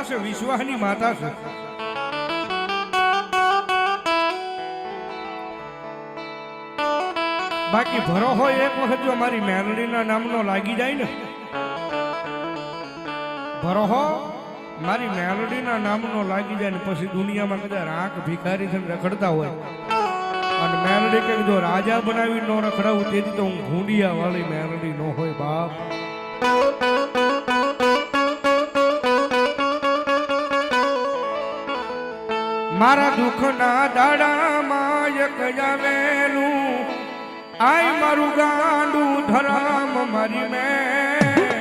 છે વિશ્વની માતા છે. બાકી ભરોહો એક વખત જો મારી મેલડીના નામનો લાગી જાય ને, ભરોહો મારી મેલડીના નામનો લાગી જાય ને પછી દુનિયામાં કદાચ આંખ ભિખારી થઈને રખડતા હોય અને મેલડી કે જો રાજા બનાવી ન રખડાવું તેથી તો હું ઘૂંડિયા વાળી મેલડી ન હોય બાપ. મારા દુઃખના દાડામાં એક જાવેલું આય મારું ગાંડું ધરામ મારી મેલડી.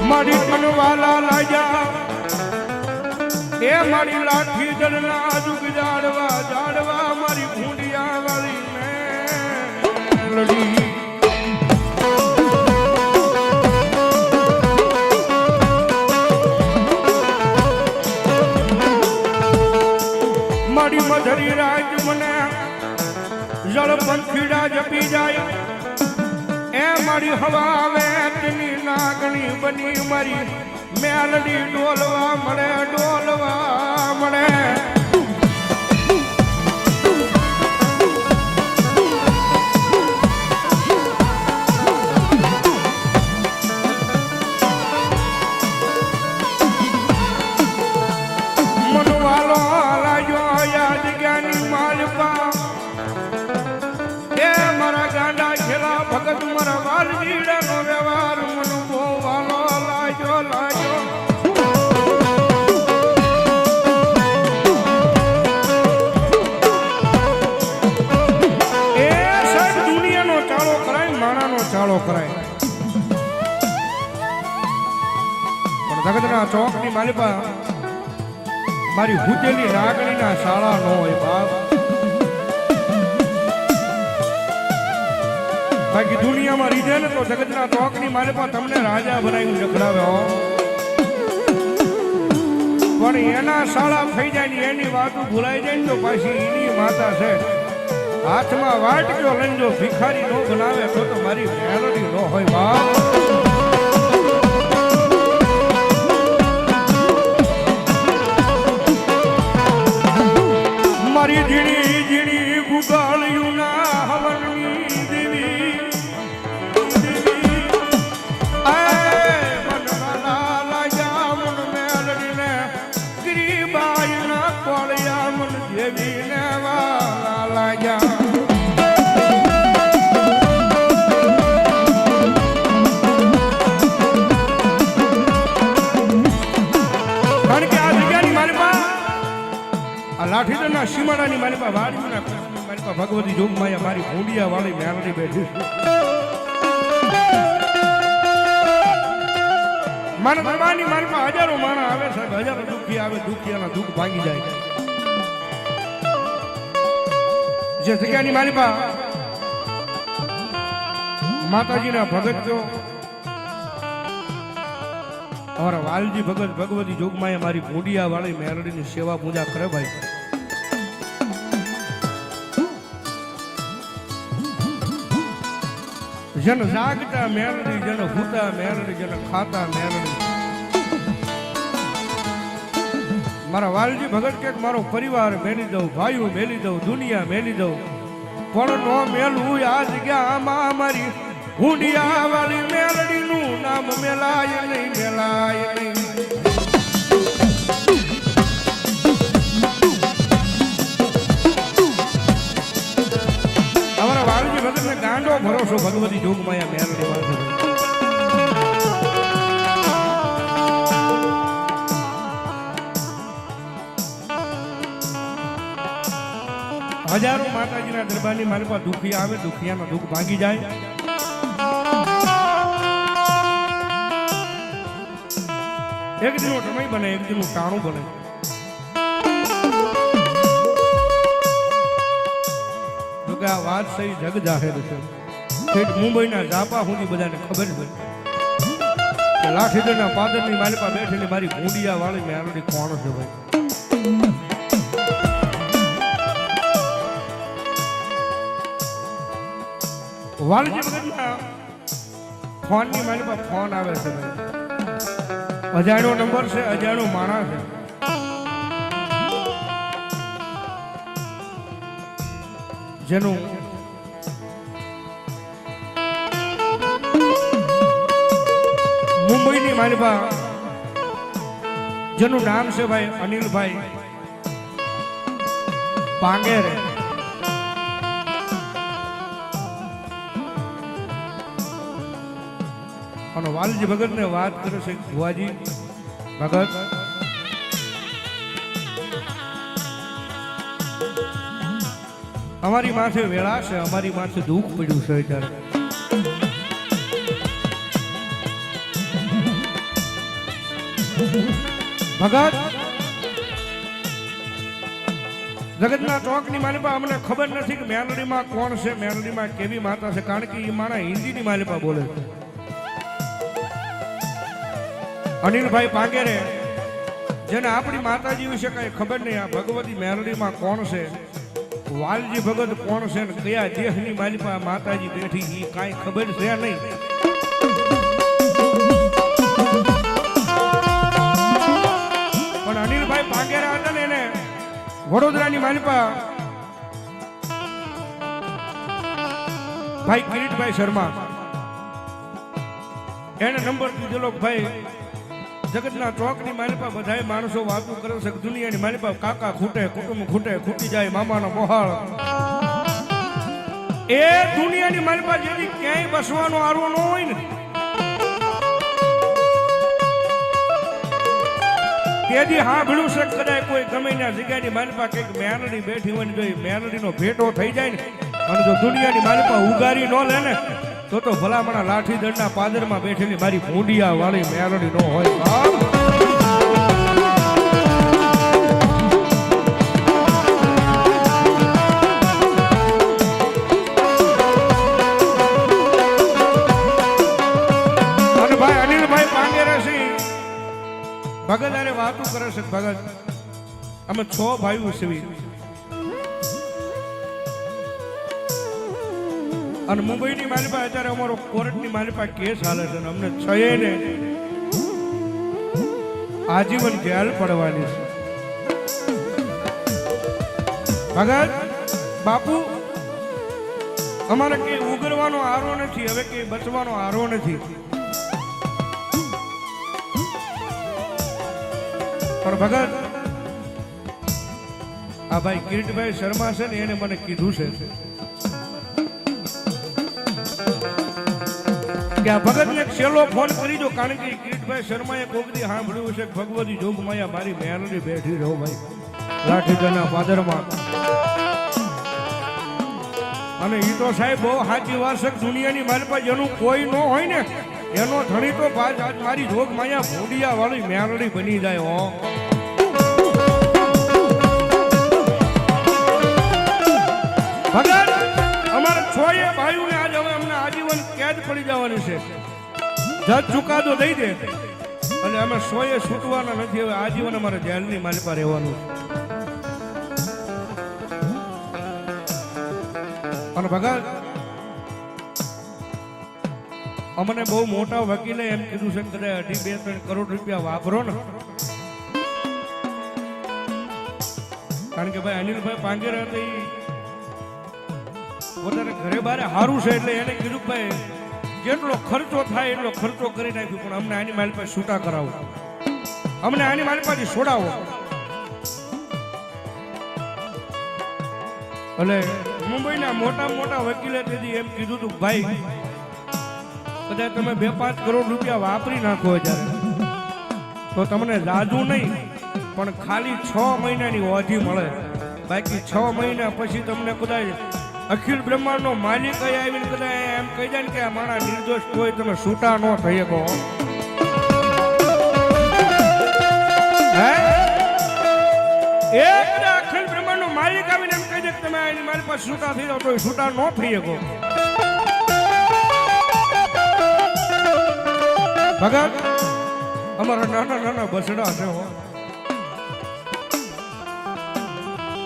મારી કનવાલા લાજા એ મારી લાઠી જડના જુગ જાડવા જાડવા મારી ભૂંડિયા વાળી મેલડી. મારી મધરી રાજ મને જળ પંખીડા જપી જાય એ મારી હવા વેતની નાગણી બની મારી મેલડી ડોલવા મળે ડોલવા મળે. મનવાલો લાગ્યો યાદ જ્ઞાની માલપા એ મારા ગાંડા ખેલા ભગત મારા વાલજીડાનો વ્યવહાર મન બહુ વાલો લાગ્યો લાગ્યો. એ સાહેબ દુનિયાનો ચાળો કરાય માણાનો ચાળો કરાય પણ જગતના ચોકની માલિપા મારી હુતેલી નાગણીના શાળા નો હોય બાપ. બાકી દુનિયામાં રીધે ને તો જગતના ચોકની માલિપા તમને રાજા બનાવીને રખડાવે હો, પણ એના શાળા થઈ જાય ને એની વાતો ભૂલાઈ જાય ને તો પાછી એની માતા છે. હાથમાં વાટક્યો લઈને જો ભિખારી નો બનાવે તો મારી મેલડી નો હોય બાપ. મારી ઝીણી ઝીણી ગુગાળ્યું ના હવનની દેવી મનવાલા લાગ્યા મન મેલડીને ગરીબાઈના કોળિયા મન દેવીને વાલા લાગ્યા. કારણ કે આ જગ્યાની મારી આ લાઠીદરના સીમાડાની મારી પાસે વાડીના મારી પાસે ભગવતી જોગમાયા મારી ભૂંડિયા વાળી મેલડી બેઠી છે. મારા દરબારની મારી પાસે હજારો માણસ આવે સાહેબ, હજારો દુઃખી આવે, દુઃખિયાના દુઃખ ભાંગી જાય. જે જગ્યાની મારી પાસે માતાજીના ભગત જો અમારા વાલજી ભગત ભગવતી જોગમાયા મારી ભૂંડિયા વાળી મેલડીની સેવા પૂજા કરે ભાઈ. જન જાગતા મેલડી, જન ભૂતા મેલડી, જન ખાતા મેલડી. મારા વાલજી ભગત કે મારો પરિવાર મેલી દઉં, ભાઈઓ મેલી દઉં, દુનિયા મેલી દઉં, પણ નો મેલું આ જગ્યામાં મારી ભૂંડિયા વાળી મેલડીનું નામ મેલાય નહીં, મેલાય નહીં. અમારા વાલજી ભગતને ગાંડો ભરોસો ભગવતી જોગમાયા મેલડી પાસે. હજારો માતાજીના દરબારની મારી પાસે દુખી આવે, દુખિયાનો દુઃખ ભાગી જાય. એક દિનનો સમય બને, એક દિનનું ટાણું બને. જોકે આ વાત સહી જગ જાહેર છે. મુંબઈના જાપા સુધી બધાને ખબર છે લાઠીદરના પાદરની મારી પાસે બેઠેલી મારી ભૂંડિયા વાળી મેલડી કોણ છે ભાઈ? વાલજી ભગતના ફોનની મારી પાસે ફોન આવે છે ભાઈ. અજાણ્યો નંબર છે, અજાણ્યો માણસ છે. જેનું મુંબઈની મારી પાસે જેનું નામ છે ભાઈ અનિલભાઈ પાંગેર. અને વાલજી ભગત ને વાત કરે છે ભુવાજી ભગત અમારી માથે વેળા છે, અમારી માથે દુઃખ પડ્યું છે અત્યારે. ભગત જગતના ચોકની માલિપા અમને ખબર નથી કે મેલડીમાં કોણ છે, મેલડીમાં કેવી માતા છે, કારણ કે એ માણા હિન્દીની માલિપા બોલે છે. અનિલભાઈ પાંગેરે જેને આપણી માતાજી વિશે કઈ ખબર નહીં, આ ભગવતી મેલડીમાં કોણ છે, વાલજી ભગત કોણ છે ને કયા દેહની માલિપા માતાજી બેઠી એ કાંઈ ખબર છે નહીં. પણ અનિલભાઈ પાંગેરા હતા ને એને વડોદરાની માલિપા ભાઈ કિરીટભાઈ શર્મા એને નંબર દીધેલો. ભાઈ જગતના ચોકની માલિપા બધાય માણસો વાતું કરે છે, દુનિયાની માલિપા કાકા ખૂટે, કુટુંબ ખૂટે, ખૂટી જાય મામાનો મોહાળ. એ દુનિયાની માલિપા જેથી ક્યાંય બસવાનો આરો ન હોય ને તેથી સાંભળ્યું છે કદાચ કોઈ ગમે ના જગ્યાની માલિપા કંઈક મેલડી બેઠી હોય ને જો મેલડીનો ભેટો થઈ જાય ને અને જો દુનિયાની માલિપા ઉગારી ન લે ને તો ભલામણા લાઠીદળના પાદરમાં બેઠેલી મારી ભૂંડિયા વાળી મેલડી નો હોય. અને ભાઈ અનિલભાઈ પાંગેરા છે ભગત અરે વાતું કરે છે. ભગત અમે 6 ભાઈઓ છીએ અને મુંબઈની માલિપા અત્યારે અમારો કોર્ટની માલિપા કેસ હાલે છે. અમને 6 ને આજીવન જેલ પડવાની છે. ભગત બાપુ અમારે કઈ ઉગરવાનો આરો નથી, હવે કઈ બચવાનો આરો નથી. પણ ભગત આ ભાઈ કિરીટભાઈ શર્મા છે ને એને મને કીધું છે કે આ ભગતને છેલ્લો ફોન કરી દો, કારણ કે કિરીટભાઈ શર્માએ કોકદી સાંભળ્યું છે ભગવતી જોગમાયા મારી મેલડી બેઠી રહો ભાઈ લાઠીદળના પાદરમાં. અને એ તો સાહેબ બહુ સાચી વાત છે. દુનિયાની મારી પાસે જેનું કોઈ ન હોય ને એનો ધણી તો આજ મારી જોગમાયા ભૂંડિયા વાળી મેલડી બની જાય. હો ભગત અમારે 6 ભાઈઓને આજે હવે અમને આજીવન કેદ પડી જવાની છે. જજ ચુકાદો દઈ દે એટલે અમે 100 છૂટવાના નથી. હવે આજીવન અમારે જેલની માલિપા રહેવાનું છે. અને ભગત અમને બહુ મોટા વકીલે એમ કીધું છે કે 2-3 કરોડ રૂપિયા વાપરો ને, કારણ કે ભાઈ અનિલભાઈ પાંગેરા હતા પોતાને ઘરે બારે હારું છે એટલે એને કીધું ભાઈ જેટલો ખર્ચો થાય એટલો ખર્ચો કરી નાખ્યો, પણ અમને આની મારી પાસે છૂટા કરાવો, અમને આની મારી પાસે છોડાવો. એટલે મુંબઈના મોટા વકીલે તેથી એમ કીધું હતું ભાઈ કદાચ તમે 2-5 કરોડ રૂપિયા વાપરી નાખો ત્યારે તો તમને જાજુ નહીં પણ ખાલી 6 મહિનાની ઓજી મળે. બાકી 6 મહિના પછી તમને કદાચ અખિલ બ્રહ્માંડ નો માલિક આવીને કદાચ એમ કહી જાય ને કે આ મારા નિર્દોષ કોઈ તમે છૂટા ન થઈ શકો. અખિલ બ્રહ્માંડ નો માલિક આવીને એમ કહી દે કે તમે મારી પાસે છૂટા થઈ જાવ તો છૂટા ન થઈ શકો. ભગત અમારા નાના નાના બસડા છે હો.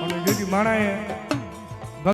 અને જેથી માણાએ